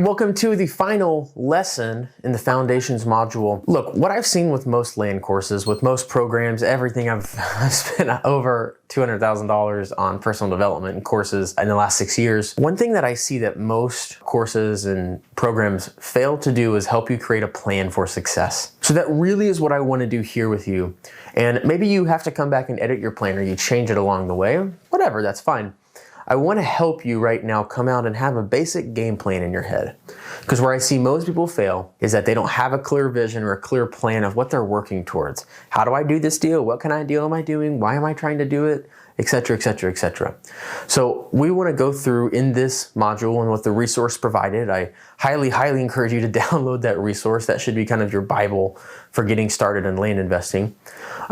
welcome to the final lesson in the Foundations module. Look, what I've seen with most land courses, with most programs, everything I've spent over $200,000 on personal development courses in the last 6 years. One thing that I see that most courses and programs fail to do is help you create a plan for success. So that really is what I want to do here with you. And maybe you have to come back and edit your plan or you change it along the way. Whatever, that's fine. I want to help you right now come out and have a basic game plan in your head. Because where I see most people fail is that they don't have a clear vision or a clear plan of what they're working towards. How do I do this deal? What kind of deal am I doing? Why am I trying to do it? Etc., etc., etc. So we want to go through in this module and with the resource provided. I highly encourage you to download that resource. That should be kind of your Bible for getting started in land investing.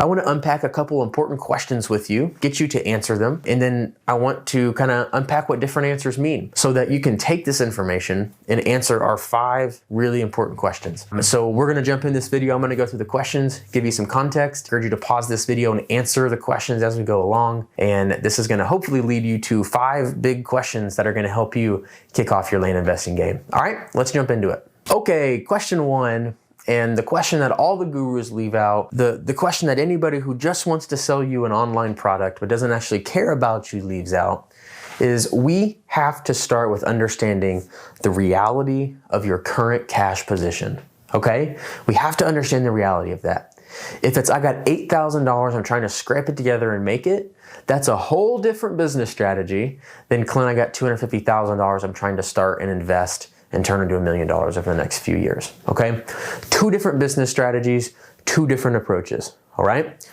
I want to unpack a couple important questions with you, get you to answer them, and then I want to kind of unpack what different answers mean so that you can take this information and answer our 5 really important questions. So we're going to jump in this video. I'm going to go through the questions, give you some context, encourage you to pause this video and answer the questions as we go along. And this is going to hopefully lead you to 5 big questions that are going to help you kick off your land investing game. All right, let's jump into it. Okay, question 1. And the question that all the gurus leave out, the question that anybody who just wants to sell you an online product but doesn't actually care about you leaves out, is we have to start with understanding the reality of your current cash position, okay? We have to understand the reality of that. If it's, I got $8,000, I'm trying to scrape it together and make it, that's a whole different business strategy than, Clint, I got $250,000, I'm trying to start and invest and turn into $1 million over the next few years, okay? 2 different business strategies, 2 different approaches, all right?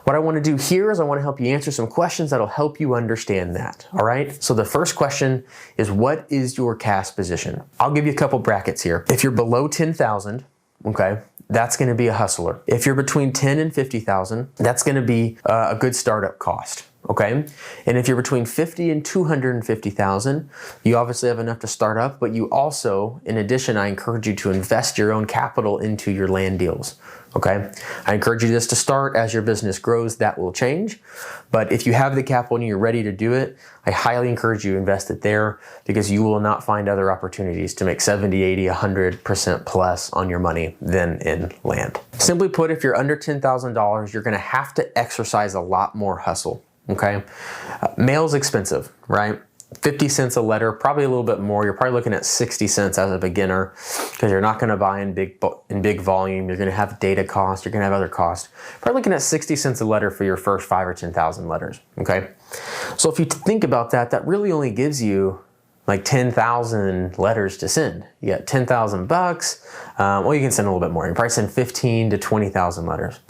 What I want to do here is I want to help you answer some questions that'll help you understand that, all right? So the first question is, what is your cash position? I'll give you a couple brackets here. If you're below 10,000, okay, that's going to be a hustler. If you're between 10 and 50,000, that's going to be a good startup cost. Okay, and if you're between 50 and 250,000, you obviously have enough to start up, but you also, in addition, I encourage you to invest your own capital into your land deals. Okay, I encourage you just to start. As your business grows, that will change. But if you have the capital and you're ready to do it, I highly encourage you to invest it there, because you will not find other opportunities to make 70, 80, 100% plus on your money than in land. Simply put, if you're under $10,000, you're going to have to exercise a lot more hustle. Okay, mail's expensive, right? 50 cents a letter, probably a little bit more. You're probably looking at 60 cents as a beginner, because you're not going to buy in big volume. You're going to have data costs. You're going to have other costs. Probably looking at 60 cents a letter for your first 5 or 10,000 letters. Okay, so if you think about that, that really only gives you like 10,000 letters to send. You got 10,000 bucks. Well, you can send a little bit more. You probably send 15 to 20,000 letters.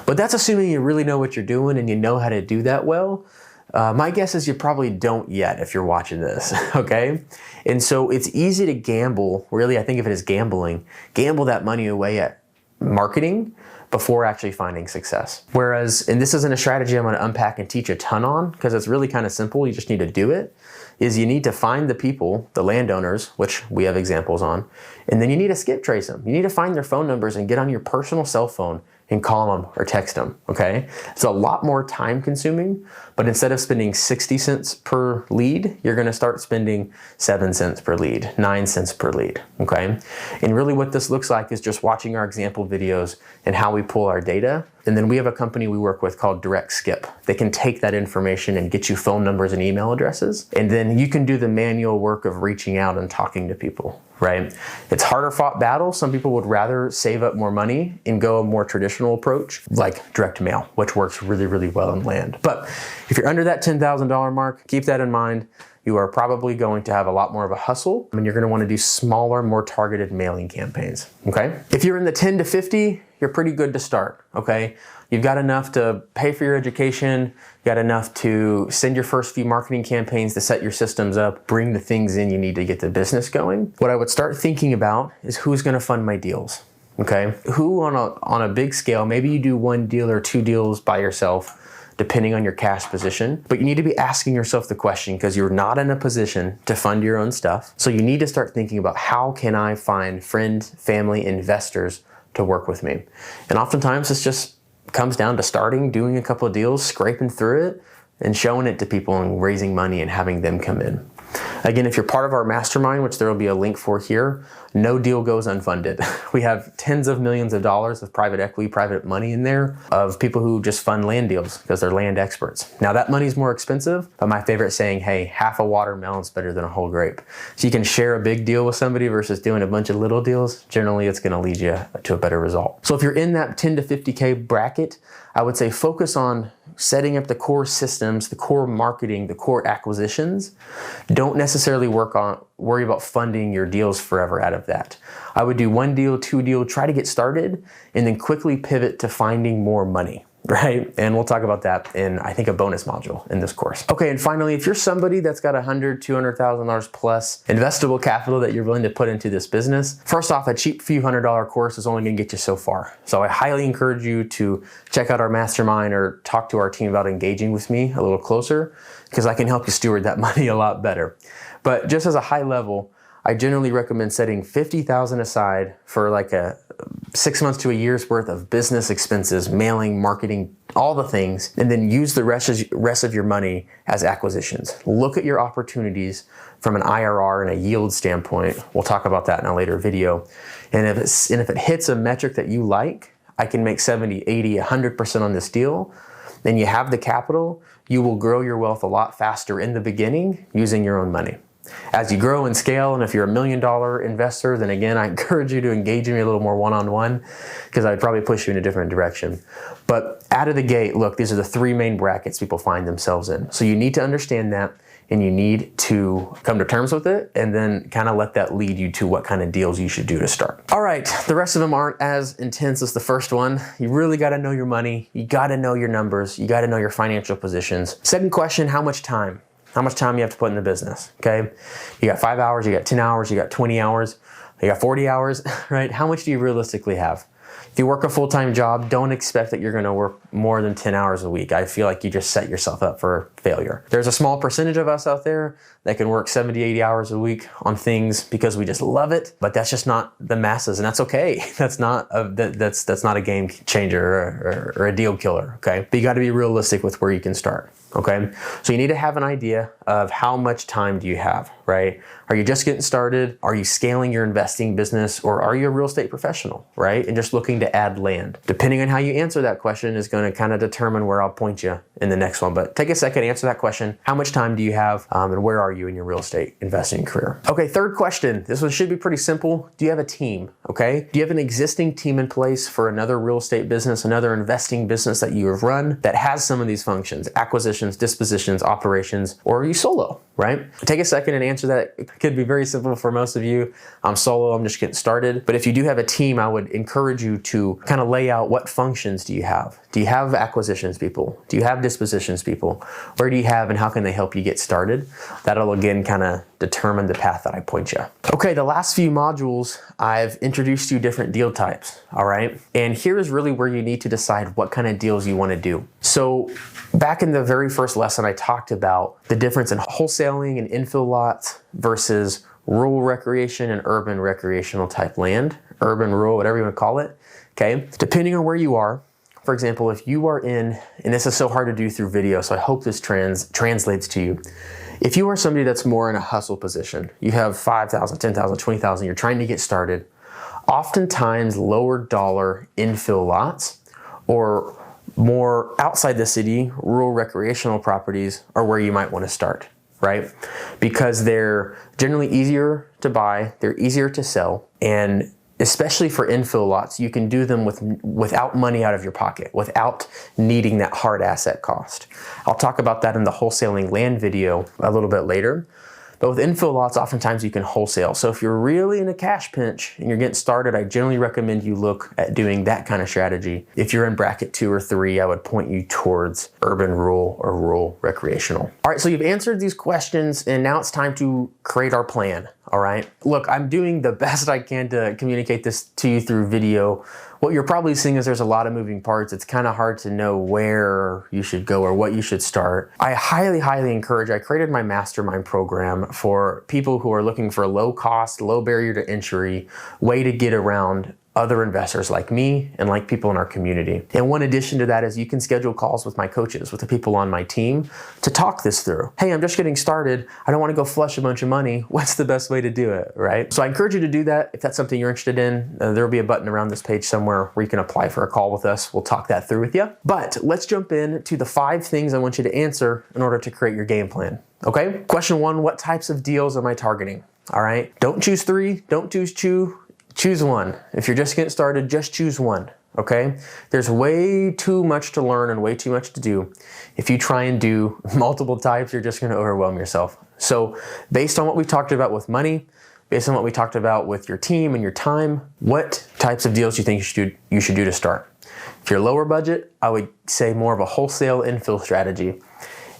But that's assuming you really know what you're doing and you know how to do that well. My guess is you probably don't yet if you're watching this, okay? And so it's easy to gamble, really, I think of it as gambling, gamble that money away at marketing before actually finding success. Whereas, and this isn't a strategy I'm going to unpack and teach a ton on, because it's really kind of simple, you just need to do it, is you need to find the people, the landowners, which we have examples on, and then you need to skip trace them. You need to find their phone numbers and get on your personal cell phone and call them or text them, okay? It's a lot more time consuming, but instead of spending 60 cents per lead, you're gonna start spending 7 cents per lead, 9 cents per lead, okay? And really what this looks like is just watching our example videos and how we pull our data. And then we have a company we work with called Direct Skip. They can take that information and get you phone numbers and email addresses. And then you can do the manual work of reaching out and talking to people, right? It's harder fought battle. Some people would rather save up more money and go a more traditional approach like direct mail, which works really well in land. But if you're under that $10,000 mark, keep that in mind. You are probably going to have a lot more of a hustle, and you're going to want to do smaller, more targeted mailing campaigns, okay? If you're in the 10 to 50, you're pretty good to start, okay? You've got enough to pay for your education, you got enough to send your first few marketing campaigns to set your systems up, bring the things in you need to get the business going. What I would start thinking about is who's going to fund my deals, okay? Who on a big scale, maybe you do 1 deal or 2 deals by yourself, depending on your cash position. But you need to be asking yourself the question, because you're not in a position to fund your own stuff. So you need to start thinking about, how can I find friends, family, investors to work with me? And oftentimes this just comes down to starting, doing a couple of deals, scraping through it, and showing it to people and raising money and having them come in. Again, if you're part of our mastermind, which there will be a link for here, no deal goes unfunded. We have tens of millions of dollars of private equity, private money in there of people who just fund land deals because they're land experts. Now that money's more expensive, but my favorite saying, hey, half a watermelon's better than a whole grape. So you can share a big deal with somebody versus doing a bunch of little deals. Generally, it's gonna lead you to a better result. So if you're in that 10 to 50K bracket, I would say focus on setting up the core systems, the core marketing, the core acquisitions. Don't necessarily worry about funding your deals forever out of that. I would do 1 deal, 2 deal, try to get started, and then quickly pivot to finding more money, right? And we'll talk about that in, I think, a bonus module in this course. Okay, and finally, if you're somebody that's got $100,000, $200,000 plus investable capital that you're willing to put into this business, first off, a cheap few $100 course is only gonna get you so far. So I highly encourage you to check out our mastermind or talk to our team about engaging with me a little closer, because I can help you steward that money a lot better. But just as a high level, I generally recommend setting $50,000 aside for like a 6 months to a year's worth of business expenses, mailing, marketing, all the things, and then use the rest of your money as acquisitions. Look at your opportunities from an IRR and a yield standpoint. We'll talk about that in a later video. And if it hits a metric that you like, I can make 70, 80, 100% on this deal, then you have the capital, you will grow your wealth a lot faster in the beginning using your own money. As you grow and scale, and if you're $1 million investor, then again, I encourage you to engage me a little more one-on-one, because I'd probably push you in a different direction. But out of the gate, look, these are the 3 main brackets people find themselves in. So you need to understand that, and you need to come to terms with it, and then kind of let that lead you to what kind of deals you should do to start. All right, the rest of them aren't as intense as the first one. You really got to know your money. You got to know your numbers. You got to know your financial positions. Second question, how much time? How much time you have to put in the business, okay? You got 5 hours, you got 10 hours, you got 20 hours, you got 40 hours, right? How much do you realistically have? If you work a full-time job, don't expect that you're gonna work more than 10 hours a week. I feel like you just set yourself up for failure. There's a small percentage of us out there that can work 70, 80 hours a week on things because we just love it, but that's just not the masses, and that's okay. That's not a game changer or a deal killer, okay? But you gotta be realistic with where you can start. Okay, so you need to have an idea of how much time do you have, right? Are you just getting started? Are you scaling your investing business? Or are you a real estate professional, right? And just looking to add land. Depending on how you answer that question is going to kind of determine where I'll point you in the next one. But take a second to answer that question. How much time do you have and where are you in your real estate investing career? Okay, third question. This one should be pretty simple. Do you have a team, okay? Do you have an existing team in place for another real estate business, another investing business that you have run that has some of these functions, acquisitions, dispositions, operations, or are you solo, right? Take a second and answer that. It could be very simple for most of you. I'm solo, I'm just getting started. But if you do have a team, I would encourage you to kind of lay out what functions do you have? Do you have acquisitions people? Do you have dispositions people? Where do you have and how can they help you get started? That'll again kind of determine the path that I point you. Okay, the last few modules, I've introduced you different deal types, all right? And here is really where you need to decide what kind of deals you want to do. So back in the very first lesson, I talked about the difference in wholesaling and infill lots versus rural recreation and urban recreational type land, urban, rural, whatever you want to call it, okay? Depending on where you are, for example, if you are in, and this is so hard to do through video, so I hope this translates to you. If you are somebody that's more in a hustle position, you have 5,000, 10,000, 20,000, you're trying to get started, oftentimes lower dollar infill lots or more outside the city, rural recreational properties are where you might want to start, right? Because they're generally easier to buy, they're easier to sell, and especially for infill lots, you can do them without money out of your pocket, without needing that hard asset cost. I'll talk about that in the wholesaling land video a little bit later. But with infill lots, oftentimes you can wholesale. So if you're really in a cash pinch and you're getting started, I generally recommend you look at doing that kind of strategy. If you're in bracket 2 or 3, I would point you towards urban, rural, or rural recreational. All right, so you've answered these questions and now it's time to create our plan, all right? Look, I'm doing the best I can to communicate this to you through video. What you're probably seeing is there's a lot of moving parts. It's kind of hard to know where you should go or what you should start. I highly, highly encourage, I created my mastermind program for people who are looking for a low cost, low barrier to entry way to get around other investors like me and like people in our community. And one addition to that is you can schedule calls with my coaches, with the people on my team to talk this through. Hey, I'm just getting started. I don't want to go flush a bunch of money. What's the best way to do it, right? So I encourage you to do that. If that's something you're interested in, there'll be a button around this page somewhere where you can apply for a call with us. We'll talk that through with you. But let's jump in to the 5 things I want you to answer in order to create your game plan. Okay? Question 1, what types of deals am I targeting? All right? Don't choose 3, don't choose 2. Choose one. If you're just getting started, just choose one, okay? There's way too much to learn and way too much to do. If you try and do multiple types, you're just gonna overwhelm yourself. So based on what we talked about with money, based on what we talked about with your team and your time, what types of deals do you think you should do to start? If you're lower budget, I would say more of a wholesale infill strategy.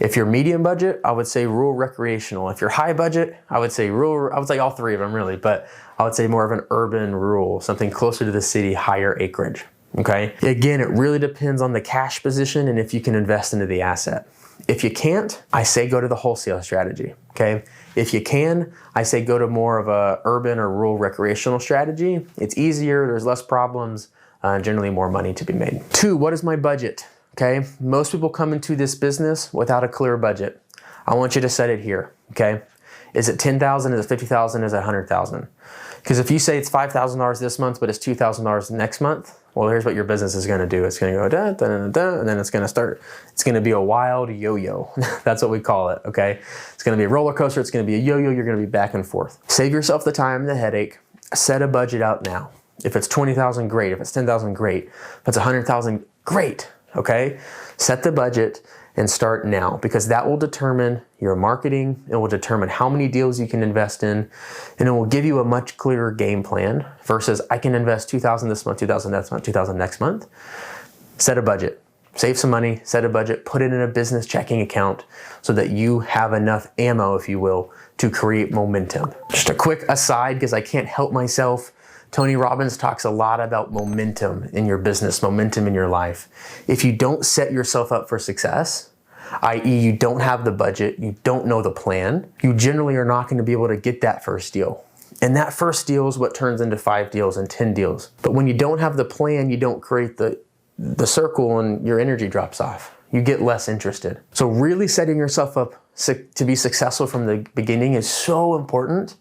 If you're medium budget, I would say rural recreational. If you're high budget, I would say rural, I would say all 3 of them really, but I would say more of an urban rural, something closer to the city, higher acreage, okay? Again, it really depends on the cash position and if you can invest into the asset. If you can't, I say go to the wholesale strategy, okay? If you can, I say go to more of a urban or rural recreational strategy. It's easier, there's less problems, generally more money to be made. 2, what is my budget? Okay, most people come into this business without a clear budget. I want you to set it here, okay? Is it $10,000, is it $50,000, is it $100,000? Because if you say it's $5,000 this month, but it's $2,000 next month, well, here's what your business is gonna do. It's gonna go da, da, da, da, and then it's gonna be a wild yo-yo. That's what we call it, okay? It's gonna be a roller coaster, it's gonna be a yo-yo, you're gonna be back and forth. Save yourself the time and the headache, set a budget out now. If it's $20,000, great. If it's $10,000, great. If it's $100,000, great. Okay, set the budget and start now because that will determine your marketing. It will determine how many deals you can invest in, and it will give you a much clearer game plan versus I can invest $2,000 this month, $2,000 next month, $2,000 next month. Set a budget, save some money, set a budget, put it in a business checking account so that you have enough ammo, if you will, to create momentum. Just a quick aside because I can't help myself. Tony Robbins talks a lot about momentum in your business, momentum in your life. If you don't set yourself up for success, i.e. you don't have the budget, you don't know the plan, you generally are not going to be able to get that first deal. And that first deal is what turns into 5 deals and 10 deals. But when you don't have the plan, you don't create the circle and your energy drops off. You get less interested. So really setting yourself up to be successful from the beginning is so important,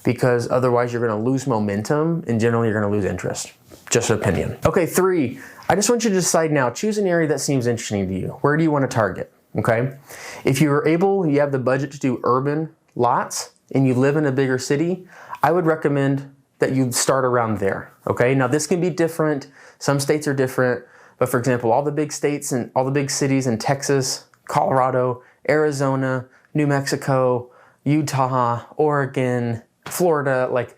because otherwise you're gonna lose momentum and generally you're gonna lose interest. Just an opinion. Okay, 3, I just want you to decide now, choose an area that seems interesting to you. Where do you wanna target, okay? If you're able, you have the budget to do urban lots and you live in a bigger city, I would recommend that you start around there, okay? Now this can be different, some states are different, but for example, all the big states and all the big cities in Texas, Colorado, Arizona, New Mexico, Utah, Oregon, Florida, like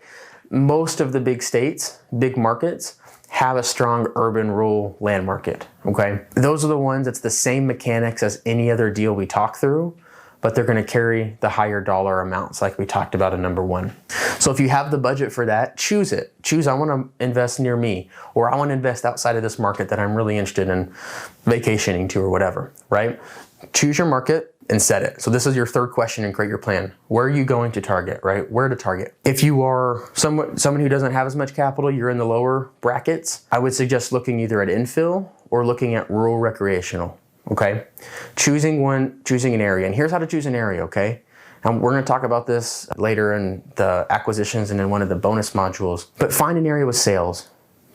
most of the big states, big markets, have a strong urban rural land market, okay? Those are the ones that's the same mechanics as any other deal we talk through, but they're gonna carry the higher dollar amounts like we talked about in number 1. So if you have the budget for that, choose it. Choose, I wanna invest near me, or I wanna invest outside of this market that I'm really interested in vacationing to or whatever, right? Choose your market and set it. So this is your 3rd question and create your plan. Where are you going to target, right? Where to target. If you are someone who doesn't have as much capital, you're in the lower brackets, I would suggest looking either at infill or looking at rural recreational, okay? Choosing an area. And here's how to choose an area, okay? And we're gonna talk about this later in the acquisitions and in one of the bonus modules, but find an area with sales,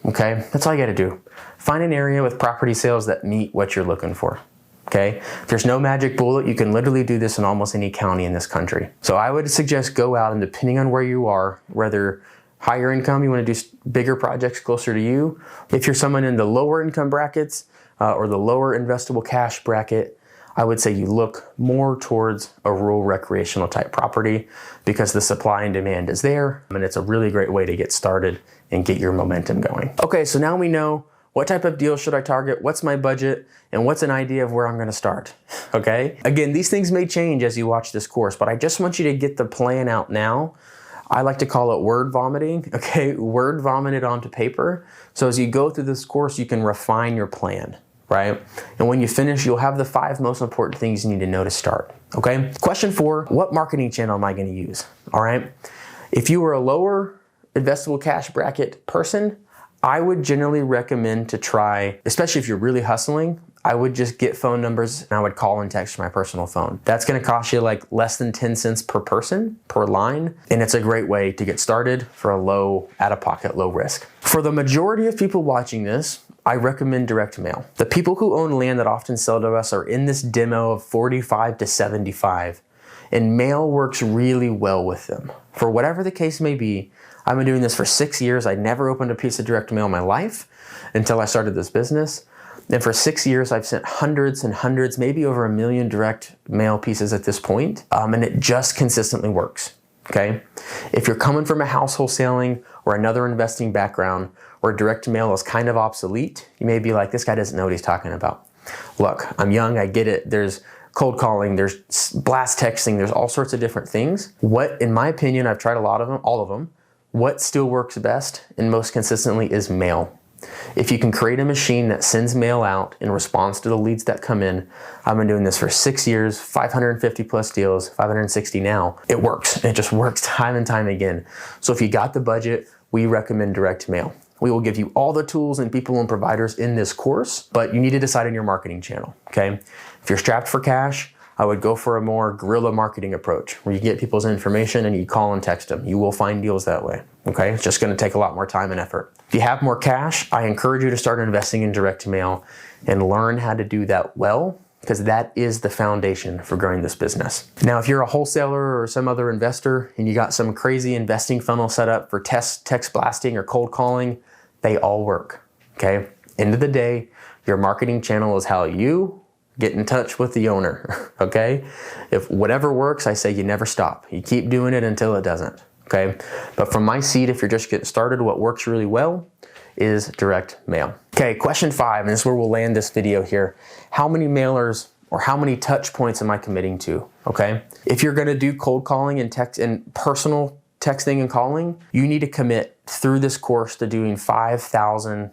okay? That's all you gotta do. Find an area with property sales that meet what you're looking for. Okay, there's no magic bullet. You can literally do this in almost any county in this country. So I would suggest go out and depending on where you are, whether higher income, you want to do bigger projects closer to you. If you're someone in the lower income brackets or the lower investable cash bracket, I would say you look more towards a rural recreational type property because the supply and demand is there and it's a really great way to get started and get your momentum going. Okay, so now we know what type of deal should I target? What's my budget? And what's an idea of where I'm gonna start, okay? Again, these things may change as you watch this course, but I just want you to get the plan out now. I like to call it word vomiting, okay? Word vomited onto paper. So as you go through this course, you can refine your plan, right? And when you finish, you'll have the 5 most important things you need to know to start, okay? Question 4, what marketing channel am I gonna use, all right? If you were a lower investable cash bracket person, I would generally recommend to try, especially if you're really hustling, I would just get phone numbers and I would call and text from my personal phone. That's gonna cost you like less than 10 cents per person, per line, and it's a great way to get started for a low, out-of-pocket, low risk. For the majority of people watching this, I recommend direct mail. The people who own land that often sell to us are in this demo of 45 to 75, and mail works really well with them. For whatever the case may be, I've been doing this for 6 years. I never opened a piece of direct mail in my life until I started this business. And for 6 years, I've sent hundreds and hundreds, maybe over 1 million direct mail pieces at this point, and it just consistently works, okay? If you're coming from a house wholesaling or another investing background where direct mail is kind of obsolete, you may be like, this guy doesn't know what he's talking about. Look, I'm young, I get it. There's cold calling, there's blast texting, there's all sorts of different things. What, in my opinion, I've tried a lot of them, all of them, what still works best and most consistently is mail. If you can create a machine that sends mail out in response to the leads that come in, I've been doing this for 6 years, 550 plus deals, 560 now. It works. It just works time and time again. So if you got the budget, we recommend direct mail. We will give you all the tools and people and providers in this course, but you need to decide on your marketing channel, okay? If you're strapped for cash, I would go for a more guerrilla marketing approach where you get people's information and you call and text them. You will find deals that way, okay? It's just gonna take a lot more time and effort. If you have more cash, I encourage you to start investing in direct mail and learn how to do that well, because that is the foundation for growing this business. Now, if you're a wholesaler or some other investor and you got some crazy investing funnel set up for text blasting or cold calling, they all work, okay? End of the day, your marketing channel is how you get in touch with the owner, okay? If whatever works, I say you never stop. You keep doing it until it doesn't, okay? But from my seat, if you're just getting started, what works really well is direct mail. Okay, question 5, and this is where we'll land this video here. How many mailers or how many touch points am I committing to, okay? If you're gonna do cold calling and text and personal texting and calling, you need to commit through this course to doing 5,000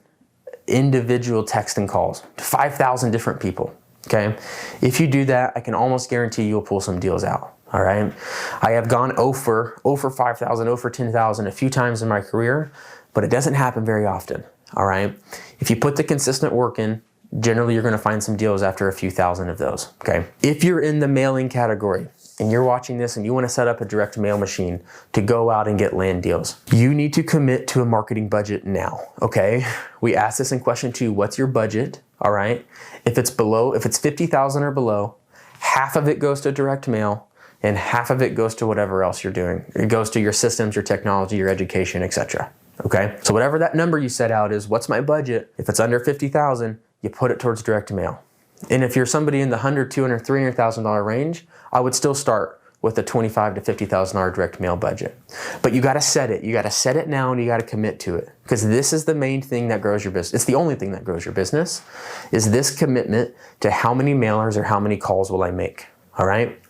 individual text and calls to 5,000 different people. Okay, if you do that, I can almost guarantee you'll pull some deals out, all right? I have gone over 5,000, over 10,000 a few times in my career, but it doesn't happen very often, all right? If you put the consistent work in, generally you're gonna find some deals after a few thousand of those, okay? If you're in the mailing category and you're watching this and you wanna set up a direct mail machine to go out and get land deals, you need to commit to a marketing budget now, okay? We asked this in question 2, what's your budget? All right, if it's 50,000 or below, half of it goes to direct mail and half of it goes to whatever else you're doing. It goes to your systems, your technology, your education, etc. Okay, so whatever that number you set out is, what's my budget? If it's under 50,000, you put it towards direct mail. And if you're somebody in the $100,000, $200,000, $300,000 range, I would still start with a $25,000 to $50,000 direct mail budget. But you gotta set it. You gotta set it now and you gotta commit to it. Because this is the main thing that grows your business. It's the only thing that grows your business, is this commitment to how many mailers or how many calls will I make, all right?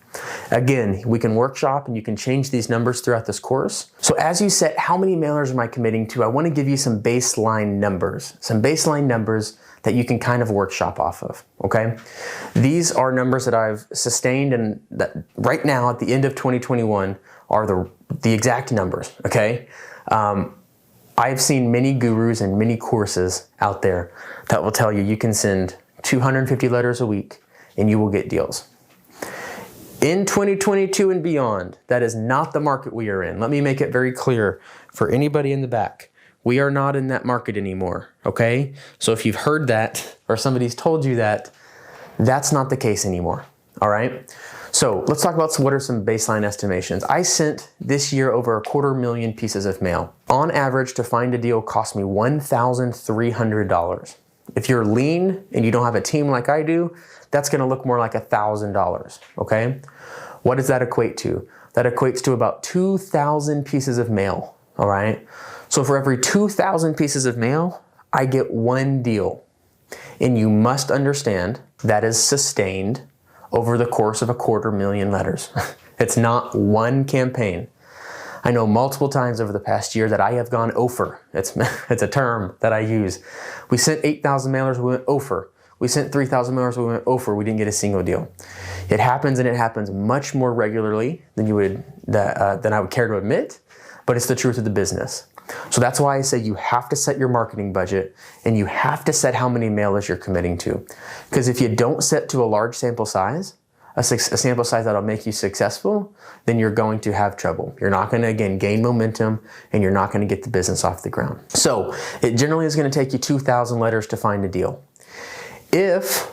Again, we can workshop and you can change these numbers throughout this course. So as you set how many mailers am I committing to, I wanna give you some baseline numbers that you can kind of workshop off of, okay? These are numbers that I've sustained and that right now at the end of 2021 are the exact numbers, okay? I've seen many gurus and many courses out there that will tell you you can send 250 letters a week and you will get deals. In 2022 and beyond, that is not the market we are in. Let me make it very clear for anybody in the back. We are not in that market anymore, okay? So if you've heard that or somebody's told you that, that's not the case anymore, all right? So let's talk about what are some baseline estimations. I sent this year over 250,000 pieces of mail. On average, to find a deal cost me $1,300. If you're lean and you don't have a team like I do, that's gonna look more like $1,000, okay? What does that equate to? That equates to about 2,000 pieces of mail, all right? So for every 2,000 pieces of mail, I get one deal. And you must understand that is sustained over the course of 250,000 letters. It's not one campaign. I know multiple times over the past year that I have gone over. It's a term that I use. We sent 8,000 mailers, we went over. We sent 3,000 mailers, we went over. We didn't get a single deal. It happens, and it happens much more regularly than I would care to admit, but it's the truth of the business. So that's why I say you have to set your marketing budget and you have to set how many mailers you're committing to. Because if you don't set to a large sample size, a sample size that'll make you successful, then you're going to have trouble. You're not going to, again, gain momentum and you're not going to get the business off the ground. So it generally is going to take you 2,000 letters to find a deal. If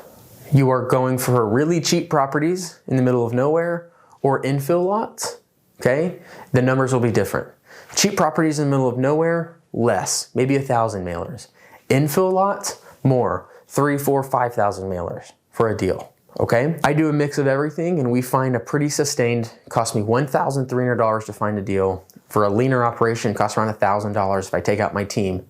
you are going for really cheap properties in the middle of nowhere or infill lots, okay, the numbers will be different. Cheap properties in the middle of nowhere, less, maybe 1,000 mailers. Infill lots, more, 3,000, 4,000, 5,000 mailers for a deal. Okay, I do a mix of everything and we find a pretty sustained, cost me $1,300 to find a deal. For a leaner operation, it costs around $1,000 if I take out my team.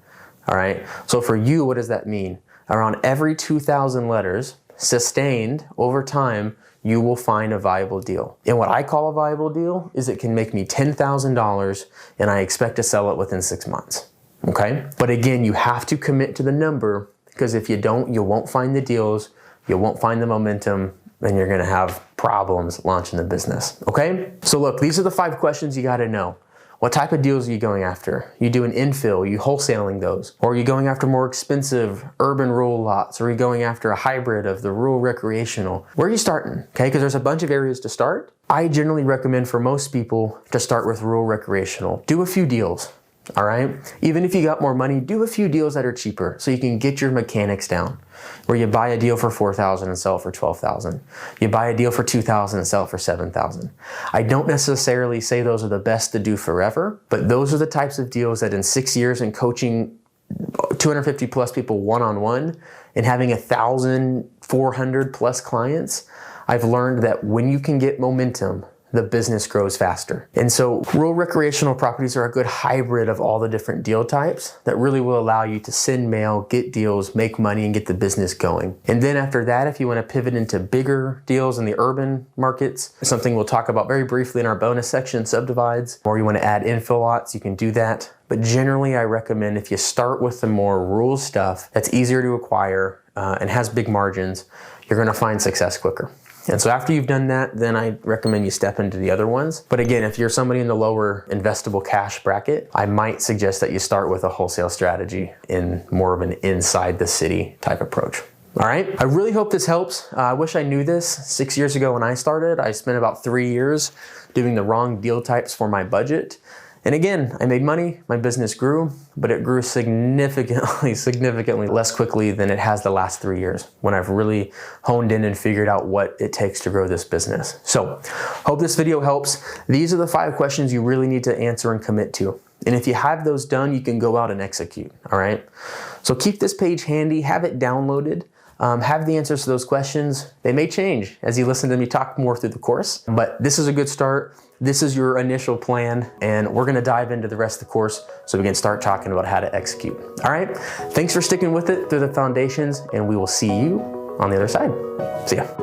All right, so for you, what does that mean? Around every 2,000 letters, sustained over time, you will find a viable deal. And what I call a viable deal is it can make me $10,000 and I expect to sell it within 6 months. Okay, but again, you have to commit to the number because if you don't, you won't find the deals. You won't find the momentum and you're gonna have problems launching the business, okay? So look, these are the 5 questions you gotta know. What type of deals are you going after? You do an infill, you wholesaling those? Or are you going after more expensive urban rural lots? Or are you going after a hybrid of the rural recreational? Where are you starting, okay? Because there's a bunch of areas to start. I generally recommend for most people to start with rural recreational. Do a few deals. All right, even if you got more money, do a few deals that are cheaper so you can get your mechanics down. Where you buy a deal for $4,000 and sell it for $12,000. You buy a deal for $2,000 and sell it for $7,000. I don't necessarily say those are the best to do forever, but those are the types of deals that in 6 years in coaching 250 plus people one-on-one and having 1,400 plus clients, I've learned that when you can get momentum, the business grows faster. And so rural recreational properties are a good hybrid of all the different deal types that really will allow you to send mail, get deals, make money, and get the business going. And then after that, if you want to pivot into bigger deals in the urban markets, something we'll talk about very briefly in our bonus section, subdivides, or you want to add infill lots, you can do that. But generally, I recommend if you start with the more rural stuff that's easier to acquire and has big margins, you're going to find success quicker. And so after you've done that, then I recommend you step into the other ones. But again, if you're somebody in the lower investable cash bracket, I might suggest that you start with a wholesale strategy in more of an inside the city type approach. All right, I really hope this helps. I wish I knew this 6 years ago when I started. I spent about 3 years doing the wrong deal types for my budget. And again, I made money, my business grew, but it grew significantly less quickly than it has the last 3 years when I've really honed in and figured out what it takes to grow this business. So, hope this video helps. These are the 5 questions you really need to answer and commit to. And if you have those done, you can go out and execute, all right? So keep this page handy, have it downloaded. Have the answers to those questions. They may change as you listen to me talk more through the course, but this is a good start. This is your initial plan, and we're gonna dive into the rest of the course so we can start talking about how to execute. All right, thanks for sticking with it through the foundations, and we will see you on the other side. See ya.